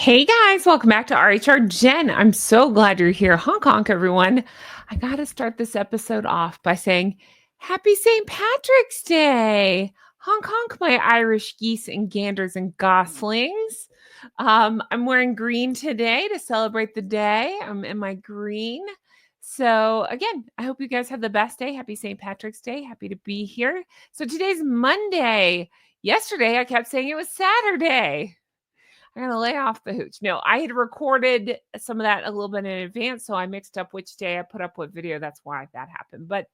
Hey guys, welcome back to RHR Jen. I'm so glad you're here. Honk honk, everyone. I got to start this episode off by saying Happy St. Patrick's Day. Honk honk, my Irish geese and ganders and goslings. I'm wearing green today to celebrate the day. I'm in my green. So, again, I hope you guys have the best day. Happy St. Patrick's Day. Happy to be here. So, today's Monday. Yesterday, I kept saying it was Saturday. I'm going to lay off the hooch. No, I had recorded some of that a little bit in advance, so I mixed up which day I put up what video. That's why that happened. But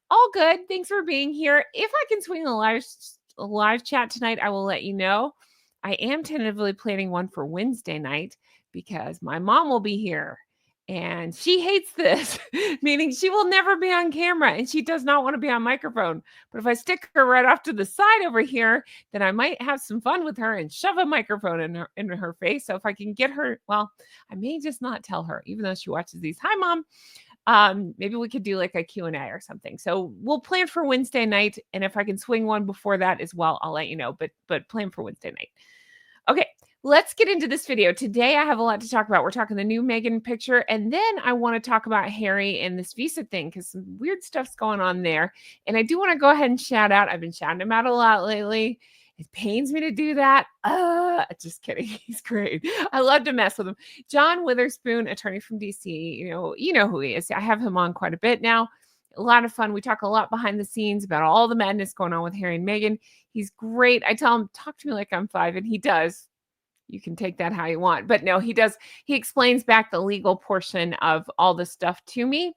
all good. Thanks for being here. If I can swing a live chat tonight, I will let you know. I am tentatively planning one for Wednesday night because my mom will be here. And she hates this, meaning she will never be on camera and she does not want to be on microphone. But if I stick her right off to the side over here, then I might have some fun with her and shove a microphone in her face. So if I can get her, well, I may just not tell her, even though she watches these. Hi, Mom. Maybe we could do like a Q&A or something. So we'll plan for Wednesday night. And if I can swing one before that as well, I'll let you know. But plan for Wednesday night. Okay, let's get into this video. Today, I have a lot to talk about. We're talking the new Meghan picture, and then I want to talk about Harry and this visa thing because some weird stuff's going on there. And I do want to go ahead and shout out. I've been shouting him out a lot lately. It pains me to do that. Just kidding. He's great. I love to mess with him. John Witherspoon, attorney from DC. You know who he is. I have him on quite a bit now. A lot of fun. We talk a lot behind the scenes about all the madness going on with Harry and Meghan. He's great. I tell him, talk to me like I'm 5, and he does. You can take that how you want. But no, he does. He explains back the legal portion of all this stuff to me.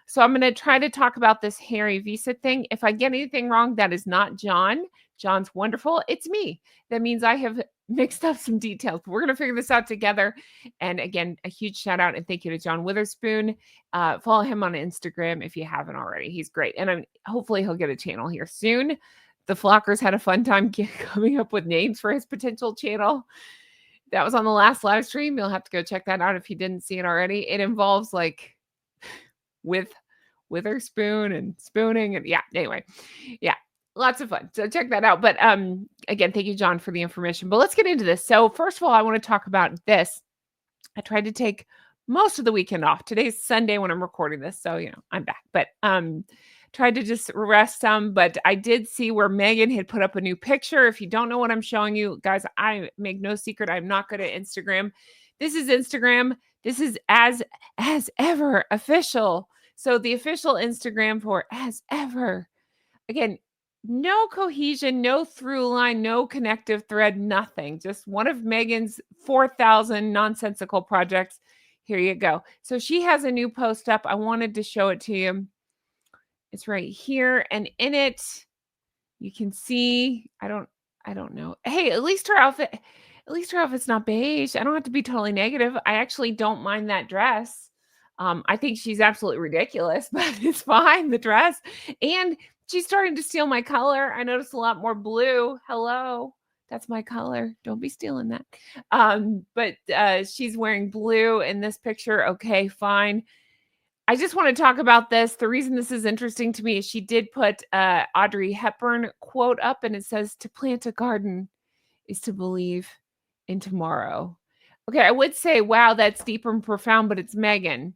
So I'm going to try to talk about this Harry visa thing. If I get anything wrong, that is not John. John's wonderful. It's me. That means I have mixed up some details. But we're going to figure this out together. And again, a huge shout out and thank you to John Witherspoon. Follow him on Instagram if you haven't already. He's great. And hopefully he'll get a channel here soon. The Flockers had a fun time coming up with names for his potential channel. That was on the last live stream. You'll have to go check that out if you didn't see it already. It involves like with Witherspoon and spooning and anyway. Lots of fun. So check that out. But again, thank you, John, for the information. But let's get into this. So first of all, I want to talk about this. I tried to take most of the weekend off. Today's Sunday when I'm recording this. So, I'm back. But tried to just rest some, but I did see where Meghan had put up a new picture. If you don't know what I'm showing you, guys, I make no secret. I'm not good at Instagram. This is Instagram. This is as ever official. So the official Instagram for as ever. Again, no cohesion, no through line, no connective thread, nothing. Just one of Meghan's 4,000 nonsensical projects. Here you go. So she has a new post up. I wanted to show it to you. It's right here. And in it, you can see, I don't know. Hey, at least her outfit's not beige. I don't have to be totally negative. I actually don't mind that dress. I think she's absolutely ridiculous, but it's fine, the dress. And she's starting to steal my color. I noticed a lot more blue. Hello. That's my color. Don't be stealing that. But she's wearing blue in this picture. Okay, fine. I just want to talk about this. The reason this is interesting to me is she did put Audrey Hepburn quote up, and it says, "To plant a garden is to believe in tomorrow." Okay, I would say, wow, that's deep and profound, but it's Meghan.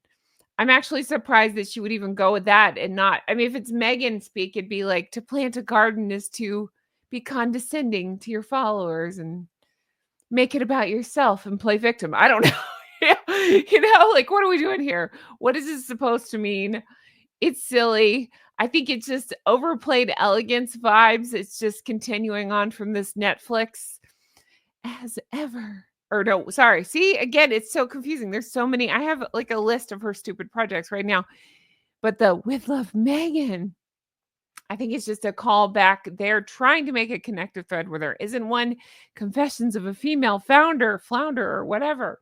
I'm actually surprised that she would even go with that and not, I mean, if it's Meghan speak, it'd be like, to plant a garden is to be condescending to your followers and make it about yourself and play victim. I don't know. Like, what are we doing here? What is this supposed to mean? It's silly. I think it's just overplayed elegance vibes. It's just continuing on from this Netflix as ever. Or no, sorry. See, again, it's so confusing. There's so many. I have like a list of her stupid projects right now. But the With Love Meghan, I think it's just a callback. They're trying to make a connective thread where there isn't one. Confessions of a Female Flounder, or whatever.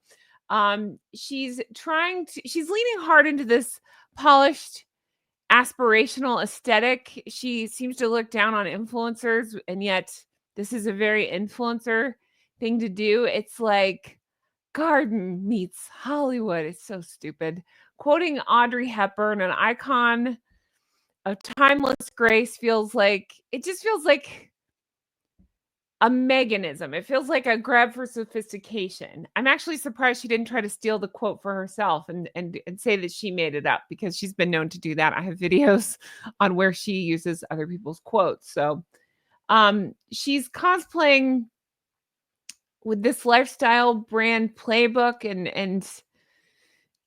She's leaning hard into this polished, aspirational aesthetic. She seems to look down on influencers, and yet this is a very influencer thing to do. It's like garden meets Hollywood. It's so stupid. Quoting Audrey Hepburn, an icon of timeless grace, feels like a Meghanism. It feels like a grab for sophistication. I'm actually surprised she didn't try to steal the quote for herself and say that she made it up because she's been known to do that. I have videos on where she uses other people's quotes. So, she's cosplaying with this lifestyle brand playbook and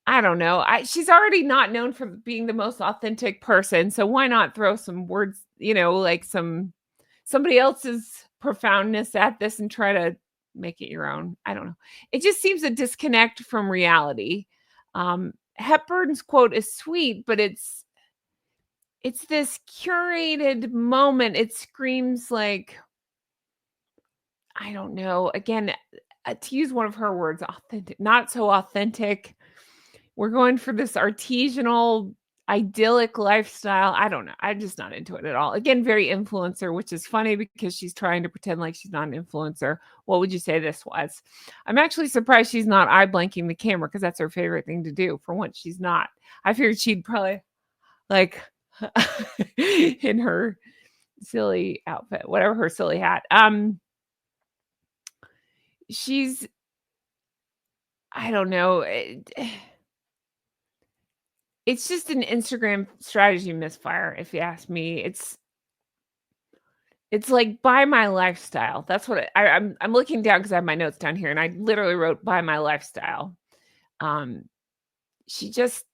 I don't know. She's already not known for being the most authentic person, so why not throw some words, like somebody else's profoundness at this and try to make it your own. I don't know. It just seems a disconnect from reality. Hepburn's quote is sweet, but it's this curated moment. It screams like, I don't know. Again, to use one of her words, authentic, not so authentic. We're going for this artisanal, idyllic lifestyle. I don't know. I'm just not into it at all. Again, very influencer, which is funny because she's trying to pretend like she's not an influencer. What would you say this was? I'm actually surprised she's not eye blanking the camera because that's her favorite thing to do. For once, she's not. I figured she'd probably like in her silly outfit, whatever her silly hat. She's, I don't know. It's just an Instagram strategy misfire, if you ask me. It's like buy my lifestyle. That's what I'm looking down because I have my notes down here, and I literally wrote buy my lifestyle. Um, she just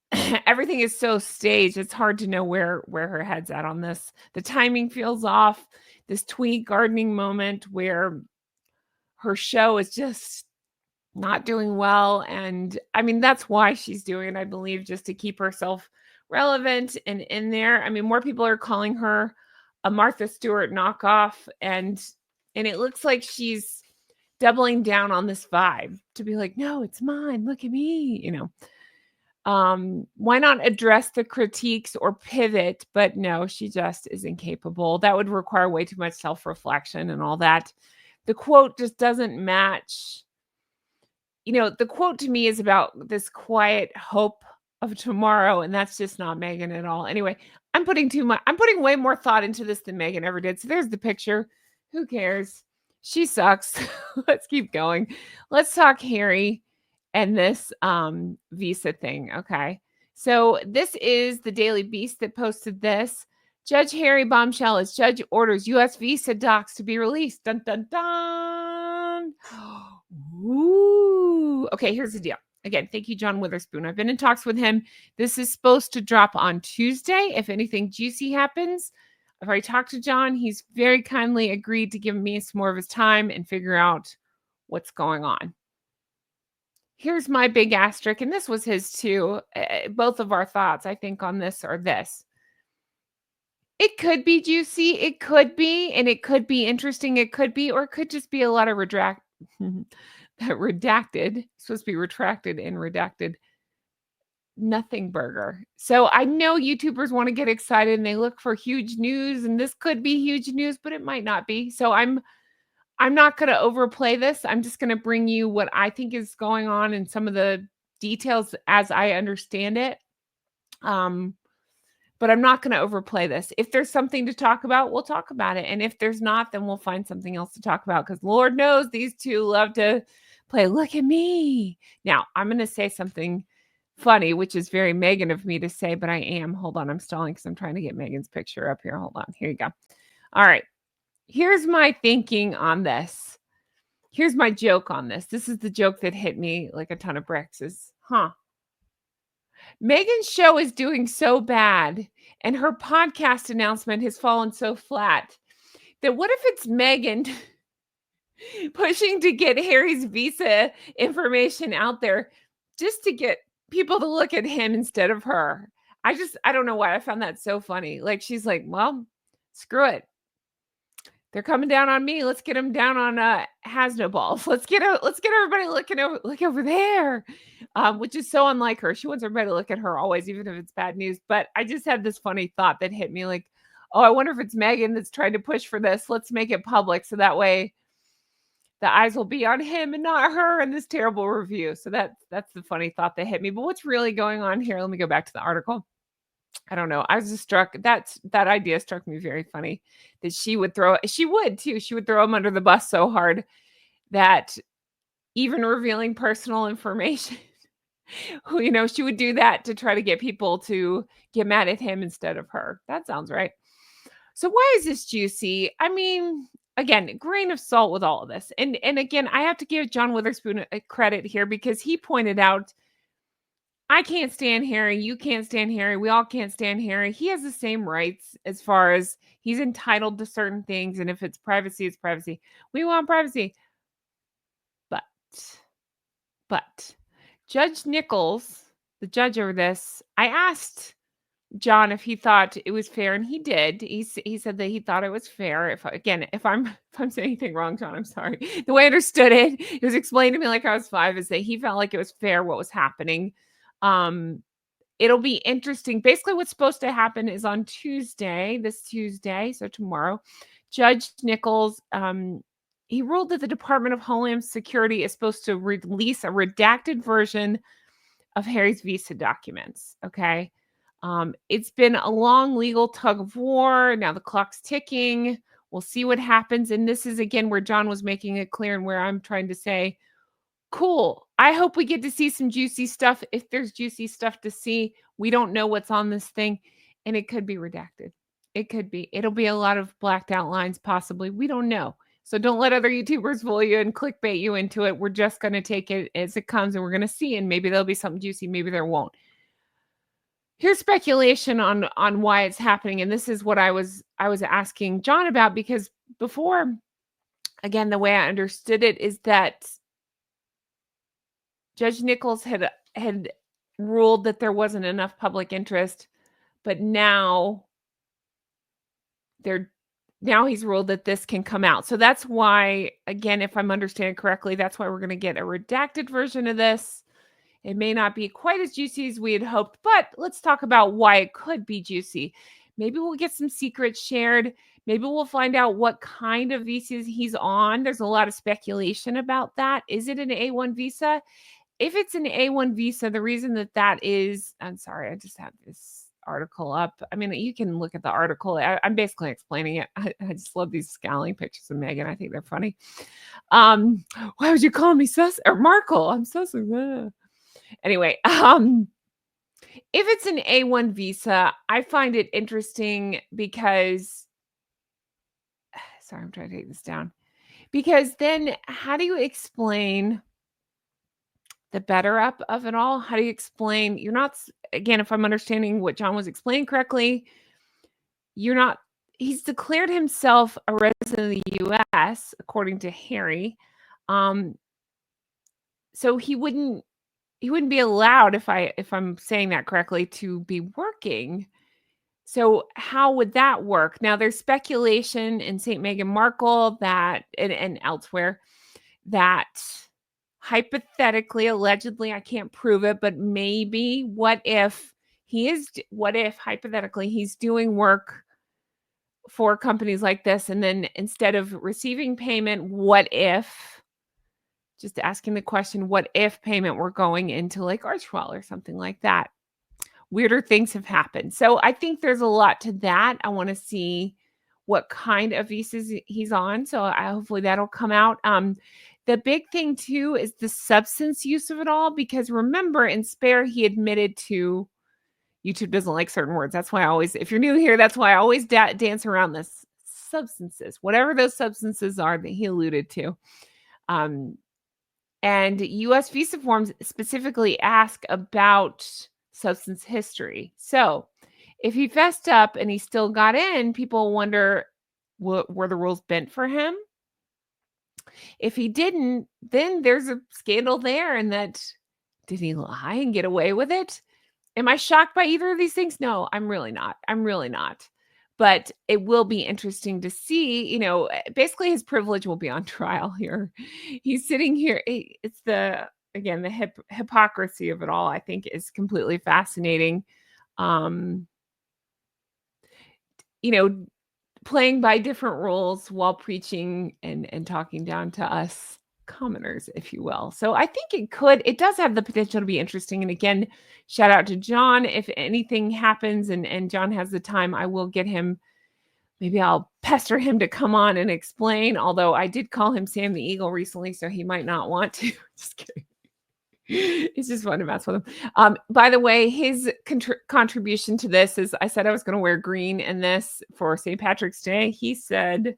everything is so staged. It's hard to know where her head's at on this. The timing feels off. This tweet gardening moment where her show is just not doing well. And I mean, that's why she's doing it, I believe, just to keep herself relevant and in there. I mean, more people are calling her a Martha Stewart knockoff. And it looks like she's doubling down on this vibe to be like, no, it's mine. Look at me. Why not address the critiques or pivot? But no, she just is incapable. That would require way too much self-reflection and all that. The quote just doesn't match. The quote to me is about this quiet hope of tomorrow, and that's just not Meghan at all. Anyway, I'm putting way more thought into this than Meghan ever did. So there's the picture. Who cares? She sucks. Let's keep going. Let's talk Harry and this visa thing. Okay. So this is the Daily Beast that posted this. Judge Harry bombshell as judge orders U.S. visa docs to be released. Dun, dun, dun. Ooh. Okay, here's the deal. Again, thank you, John Witherspoon. I've been in talks with him. This is supposed to drop on Tuesday. If anything juicy happens, I've already talked to John. He's very kindly agreed to give me some more of his time and figure out what's going on. Here's my big asterisk, and this was his too. Both of our thoughts, I think, on this are this. It could be juicy. It could be, and it could be interesting. It could be, or it could just be a lot of redacted, supposed to be retracted and redacted nothing burger. So I know YouTubers want to get excited and they look for huge news, and this could be huge news, but it might not be. So I'm not going to overplay this. I'm just going to bring you what I think is going on and some of the details as I understand it. But I'm not going to overplay this. If there's something to talk about, we'll talk about it. And if there's not, then we'll find something else to talk about because Lord knows these two love to play, look at me. Now, I'm going to say something funny, which is very Meghan of me to say, but I am. Hold on, I'm stalling because I'm trying to get Meghan's picture up here. Hold on. Here you go. All right. Here's my thinking on this. Here's my joke on this. This is the joke that hit me like a ton of bricks is, Meghan's show is doing so bad and her podcast announcement has fallen so flat that what if it's Meghan pushing to get Harry's visa information out there just to get people to look at him instead of her? I don't know why I found that so funny. Like she's like, well, screw it. They're coming down on me. Let's get them down on Hasnoballs. Let's get everybody look over there, which is so unlike her. She wants everybody to look at her always, even if it's bad news. But I just had this funny thought that hit me like, oh, I wonder if it's Meghan that's trying to push for this. Let's make it public so that way the eyes will be on him and not her in this terrible review. So that's the funny thought that hit me. But what's really going on here? Let me go back to the article. I don't know. I was just struck that idea struck me very funny that she would too. She would throw him under the bus so hard that even revealing personal information, she would do that to try to get people to get mad at him instead of her. That sounds right. So why is this juicy? I mean, again, grain of salt with all of this. And again, I have to give John Witherspoon a credit here because he pointed out, I can't stand Harry, you can't stand Harry, we all can't stand Harry. He has the same rights as far as he's entitled to certain things, and if it's privacy, it's privacy. We want privacy. But but Judge Nichols, the judge over this, I asked John if he thought it was fair, and he did. He said that he thought it was fair. If I'm if I'm saying anything wrong, John, I'm sorry. The way I understood it was explained to me like I was 5, is that he felt like it was fair what was happening. Um, It'll be interesting. Basically, what's supposed to happen is on Tuesday, this Tuesday, so tomorrow, Judge Nichols, he ruled that the Department of Homeland Security is supposed to release a redacted version of Harry's visa documents. Okay. It's been a long legal tug of war. Now the clock's ticking. We'll see what happens. And this is again where John was making it clear and where I'm trying to say, cool. I hope we get to see some juicy stuff. If there's juicy stuff to see, we don't know what's on this thing, and it could be redacted. It could be. It'll be a lot of blacked out lines, possibly. We don't know. So don't let other YouTubers fool you and clickbait you into it. We're just going to take it as it comes, and we're going to see, and maybe there'll be something juicy, maybe there won't. Here's speculation on why it's happening, and this is what I was asking John about, because before, again, the way I understood it is that Judge Nichols had ruled that there wasn't enough public interest, but now he's ruled that this can come out. So that's why, again, if I'm understanding correctly, that's why we're going to get a redacted version of this. It may not be quite as juicy as we had hoped, but let's talk about why it could be juicy. Maybe we'll get some secrets shared. Maybe we'll find out what kind of visas he's on. There's a lot of speculation about that. Is it an A1 visa? If it's an A1 visa, the reason that is, I'm sorry, I just have this article up. I mean, you can look at the article. I'm basically explaining it. I just love these scowling pictures of Meghan. I think they're funny. Why would you call me Markle? I'm Sussex. Anyway, if it's an A1 visa, I find it interesting because, sorry, I'm trying to take this down. Because then how do you explain the better up of it all? How do you explain, you're not, again, if I'm understanding what John was explaining correctly, he's declared himself a resident of the US, according to Harry. So he wouldn't be allowed, if I'm saying that correctly, to be working. So how would that work? Now there's speculation in Meghan Markle that and elsewhere that hypothetically, allegedly, I can't prove it, but maybe what if hypothetically he's doing work for companies like this, and then instead of receiving payment, what if, just asking the question, what if payment were going into like Archwell or something like that? Weirder things have happened. So I think there's a lot to that. I want to see what kind of visas he's on. So hopefully that'll come out. The big thing too is the substance use of it all, because remember in Spare, he admitted to, YouTube doesn't like certain words. That's why I always, if you're new here, that's why I always dance around this. Substances, whatever those substances are that he alluded to. And US visa forms specifically ask about substance history. So if he fessed up and he still got in, people wonder, were the rules bent for him? If he didn't, then there's a scandal there, and that, did he lie and get away with it? Am I shocked by either of these things? No, I'm really not. But it will be interesting to see, basically his privilege will be on trial here. He's sitting here. It's the hypocrisy of it all, I think, is completely fascinating. Playing by different rules while preaching and talking down to us commoners, if you will. So I think it does have the potential to be interesting. And again, shout out to John. If anything happens and John has the time, I will get him. Maybe I'll pester him to come on and explain. Although I did call him Sam the Eagle recently, so he might not want to. Just kidding. It's just fun to mess with him. By the way, his contribution to this is I said I was going to wear green in this for St. Patrick's Day. He said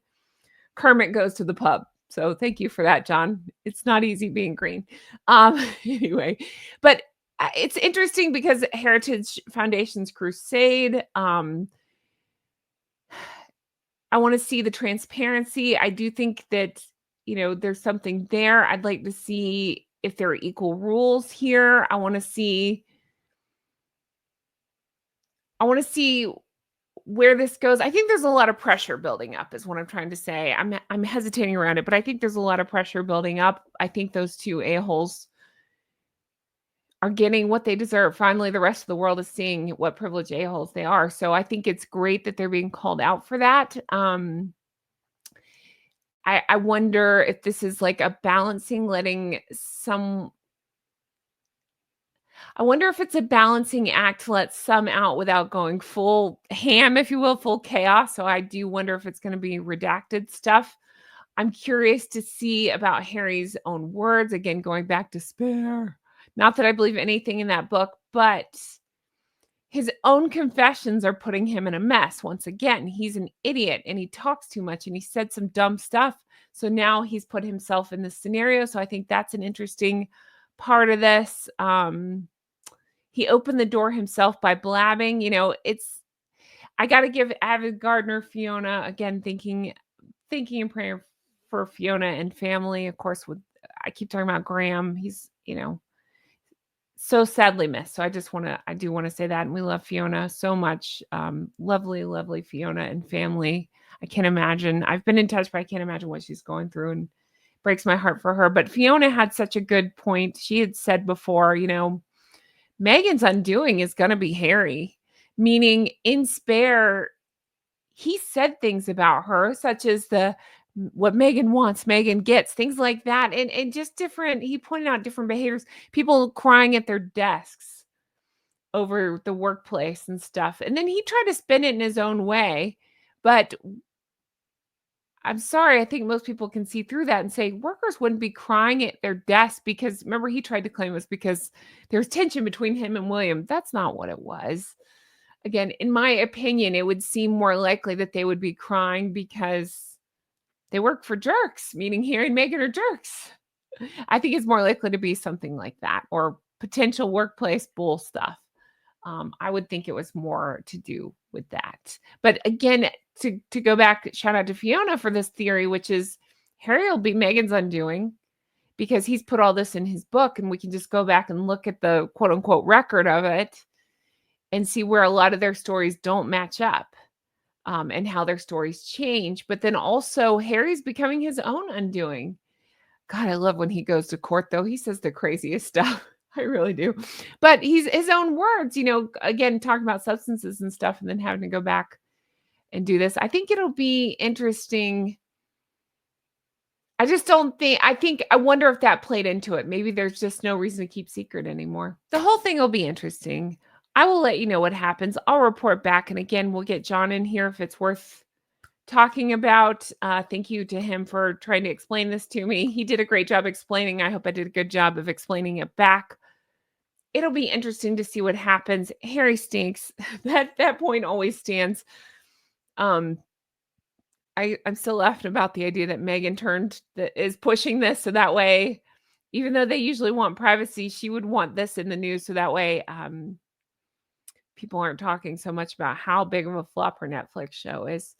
Kermit goes to the pub. So thank you for that, John. It's not easy being green. Anyway, but it's interesting because Heritage Foundation's crusade. I want to see the transparency. I do think that, there's something there. I'd like to see if there are equal rules here. I want to see where this goes. I think there's a lot of pressure building up is what I'm trying to say. I'm hesitating around it, but I think there's a lot of pressure building up. I think those two a-holes are getting what they deserve. Finally, the rest of the world is seeing what privileged a-holes they are. So I think it's great that they're being called out for that. I wonder if this is like a balancing, I wonder if it's a balancing act to let some out without going full ham, if you will, full chaos. So I do wonder if it's going to be redacted stuff. I'm curious to see about Harry's own words. Again, going back to spare. Not that I believe anything in that book, but his own confessions are putting him in a mess. Once again, he's an idiot and he talks too much and he said some dumb stuff. So now he's put himself in this scenario. So I think that's an interesting part of this. He opened the door himself by blabbing. I got to give Avid Gardner, Fiona, again, thinking and praying for Fiona and family. Of course, I keep talking about Graham. He's, so sadly missed. So I do want to say that. And we love Fiona so much. Lovely, lovely Fiona and family. I can't imagine. I've been in touch, but I can't imagine what she's going through, and breaks my heart for her. But Fiona had such a good point. She had said before, Meghan's undoing is going to be Harry, meaning in Spare, he said things about her, such as what Meghan wants, Meghan gets, things like that. And just different, he pointed out different behaviors, people crying at their desks over the workplace and stuff. And then he tried to spin it in his own way. But I'm sorry, I think most people can see through that and say workers wouldn't be crying at their desk because, remember, he tried to claim it was because there's tension between him and William. That's not what it was. Again, in my opinion, it would seem more likely that they would be crying because they work for jerks, meaning Harry and Meghan are jerks. I think it's more likely to be something like that, or potential workplace bull stuff. I would think it was more to do with that. But again, to go back, shout out to Fiona for this theory, which is Harry will be Meghan's undoing because he's put all this in his book, and we can just go back and look at the quote unquote record of it and see where a lot of their stories don't match up. And how their stories change. But then also Harry's becoming his own undoing. God, I love when he goes to court, though. He says the craziest stuff. I really do. But he's his own words, again, talking about substances and stuff, and then having to go back and do this. I think it'll be interesting. I wonder if that played into it. Maybe there's just no reason to keep secret anymore. The whole thing will be interesting. I will let you know what happens. I'll report back. And again, we'll get John in here if it's worth talking about. Thank you to him for trying to explain this to me. He did a great job explaining. I hope I did a good job of explaining it back. It'll be interesting to see what happens. Harry stinks. That point always stands. I'm still laughing about the idea that Meghan is pushing this so that way, even though they usually want privacy, she would want this in the news so that way people aren't talking so much about how big of a flop her Netflix show is.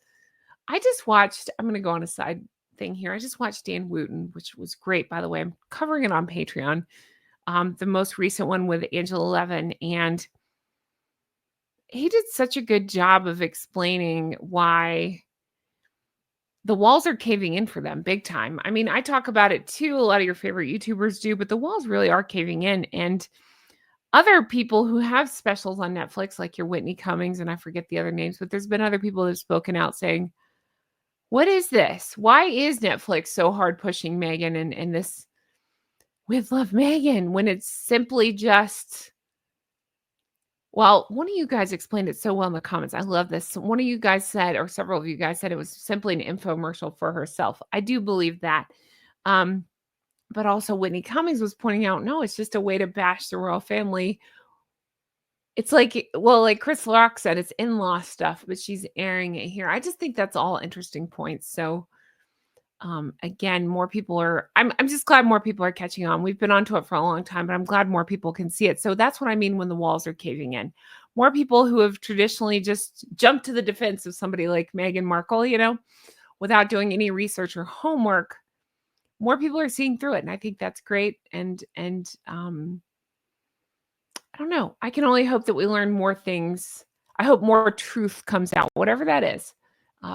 I'm going to go on a side thing here. I just watched Dan Wooten, which was great, by the way. I'm covering it on Patreon. The most recent one with Angela Levin. And he did such a good job of explaining why the walls are caving in for them big time. I mean, I talk about it too. A lot of your favorite YouTubers do, but the walls really are caving in. And other people who have specials on Netflix, like your Whitney Cummings, and I forget the other names, but there's been other people that have spoken out saying, What is this? Why is Netflix so hard pushing Meghan and this with Love Meghan when it's simply just well, one of you guys explained it so well in the comments. I love this. One of you guys said, or several of you guys said it was simply an infomercial for herself. I do believe that. Um, but also Whitney Cummings was pointing out, no, it's just a way to bash the royal family. It's like, well, like Chris Rock said, it's in-law stuff, but she's airing it here. I just think that's all interesting points. So again, more people are I'm just glad more people are catching on. We've been onto it for a long time, but I'm glad more people can see it. So that's what I mean when the walls are caving in. More people who have traditionally just jumped to the defense of somebody like Meghan Markle, without doing any research or homework, more people are seeing through it. And I think that's great. And I don't know. I can only hope that we learn more things. I hope more truth comes out, whatever that is,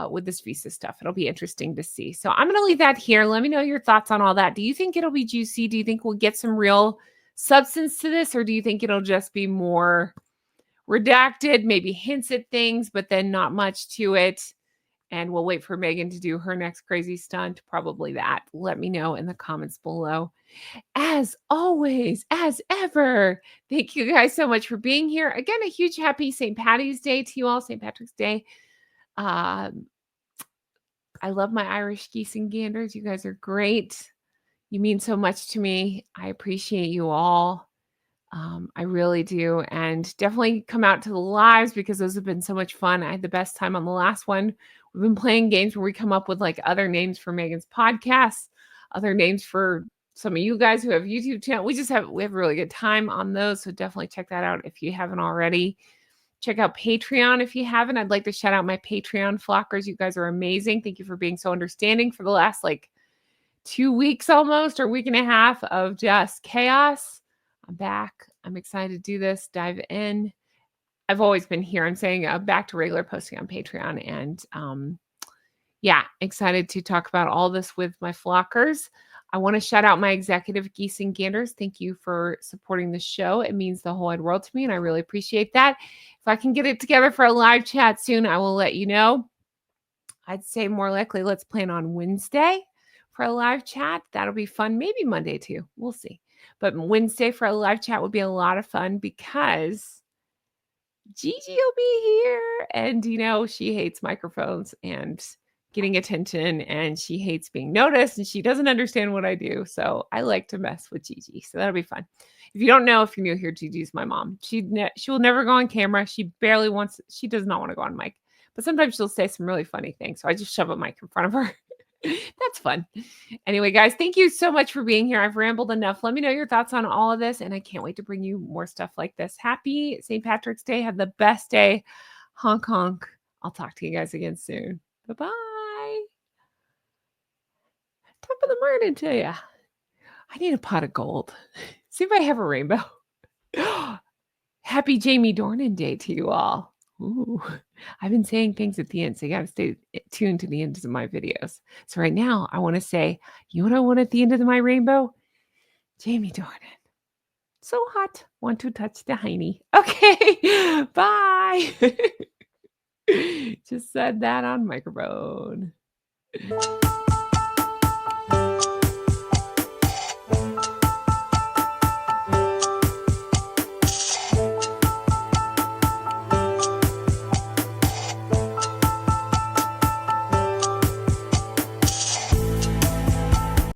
with this visa stuff. It'll be interesting to see. So I'm going to leave that here. Let me know your thoughts on all that. Do you think it'll be juicy? Do you think we'll get some real substance to this? Or do you think it'll just be more redacted, maybe hints at things, but then not much to it? And we'll wait for Meghan to do her next crazy stunt. Probably that. Let me know in the comments below. As always, as ever, thank you guys so much for being here. Again, a huge happy St. Patty's Day to you all, St. Patrick's Day. I love my Irish geese and ganders. You guys are great. You mean so much to me. I appreciate you all. I really do. And definitely come out to the lives because those have been so much fun. I had the best time on the last one. We've been playing games where we come up with like other names for Meghan's podcasts, other names for some of you guys who have YouTube channel. We have a really good time on those. So definitely check that out if you haven't already. Check out Patreon if you haven't. I'd like to shout out my Patreon flockers. You guys are amazing. Thank you for being so understanding for the last 2 weeks almost, or week and a half of just chaos. I'm back. I'm excited to do this, dive in. I've always been here. I'm saying back to regular posting on Patreon. And excited to talk about all this with my flockers. I want to shout out my executive geese and ganders. Thank you for supporting the show. It means the whole wide world to me, and I really appreciate that. If I can get it together for a live chat soon, I will let you know. I'd say more likely let's plan on Wednesday for a live chat. That'll be fun. Maybe Monday too. We'll see. But Wednesday for a live chat would be a lot of fun because Gigi will be here. And, she hates microphones and getting attention, and she hates being noticed, and she doesn't understand what I do. So I like to mess with Gigi. So that'll be fun. If you don't know, if you're new here, Gigi's my mom. She will never go on camera. She does not want to go on mic. But sometimes she'll say some really funny things. So I just shove a mic in front of her. That's fun. Anyway, guys, thank you so much for being here. I've rambled enough. Let me know your thoughts on all of this, and I can't wait to bring you more stuff like this. Happy St. Patrick's Day. Have the best day. Honk, honk. I'll talk to you guys again soon. Bye-bye. Top of the morning to you. I need a pot of gold. See if I have a rainbow. Happy Jamie Dornan Day to you all. Ooh, I've been saying things at the end, so you got to stay tuned to the ends of my videos. So right now, I want to say, you know what I want at the end of my rainbow? Jamie Dornan. So hot. Want to touch the hiney. Okay, bye. Just said that on microphone.